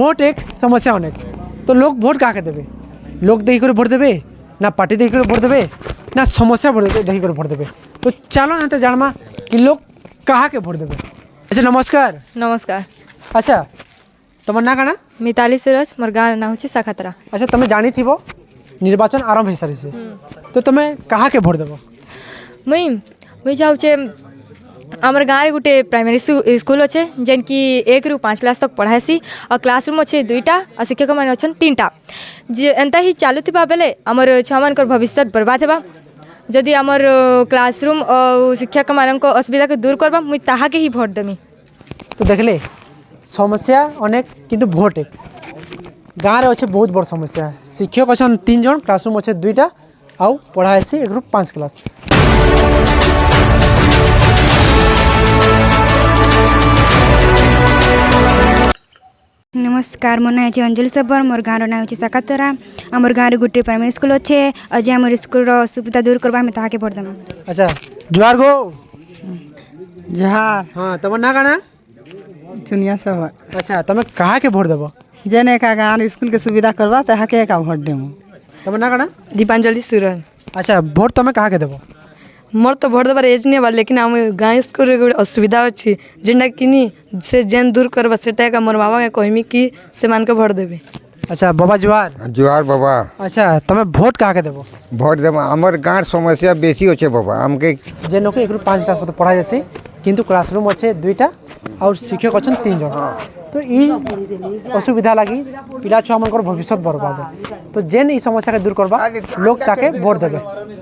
Vote एक समस्या अनेक तो लोग भोट क्या देवे लोग देखकर भोट देवे ना पार्टी देखकर भोट देवे ना समस्या भोट देखकर भोट देवे तो चलो ना तो जानमा कि लोग कहाँ के भोट देवे। अच्छा नमस्कार। नमस्कार। अच्छा तुम ना काना मिताली सूरज मोर गाँव ना हूँ साखातरा। अच्छा तुम्हें जानी थी वो निर्वाचन आरंभ हो सारी से तो तुम्हें कहाँ के भोट देव। मुई मुई जाऊे आमर गाँव गोटे प्राइमरी स्कूल अच्छे जेन की 1 ରୁ 5 क्लास तक पढ़ासी और क्लासरूम अच्छे 2टा और शिक्षक मैंने अच्छा 3टा जे एंता ही चलुवा बेले आमर छुआ मान भविष्य बर्बाद होगा जदि आमर क्लासरूम और शिक्षक मान असुविधा को दूर करवा मुई ताहा के ही भोट देमी। तो देखले समस्या अनेक किंतु भोट एक गाँव में अच्छे बहुत बड़ समस्या शिक्षक अच्छा 3 जन क्लासरूम अच्छे 2टा आउ पढ़ासी 1 ରୁ 5 क्लास। नमस्कार मो ना अंजलि सबर मोर गाँव ना हूँ साकातरा आमर गाँव में गोटे प्राइमरी स्कूल अच्छे आज आम स्कूल सुविधा दूर करवा हमें ताके भोट देमा। अच्छा जुआर गो जहार हाँ तुम ना गाना चुनिया सब। अच्छा तुम्हें कहाँ के भोट देव। जेने का गाँव स्कूल के सुविधा करवा ताके का भोट देमु। तुम ना गाना दीपांजलि सूरज। अच्छा भोट तुम्हें कहाँ के देव। मोर तो भोट देवार एज नहीं बा लेकिन आम गाँव स्कूल असुविधा अच्छी जेनटा कि से जेन दूर करवा सेटा का मोर बाबा के कहमी कि से मान के भोट देवे। अच्छा बाबा जुआर जुआर बाबा। अच्छा तुम्हें भोट कहाँ के देव। भोट देव आमर गाँव समस्या बेसी अच्छे बाबा हमके जे लोग 1 ରୁ 5 क्लास तो पढ़ा जासी किंतु क्लासरूम अच्छे 2टा और शिक्षक अच्छा 3 जन तो ये असुविधा लगी पिला छुआ मन भविष्य बर्बाद है तो जेन ई समस्या के दूर करवा लोग ताके भोट देवे।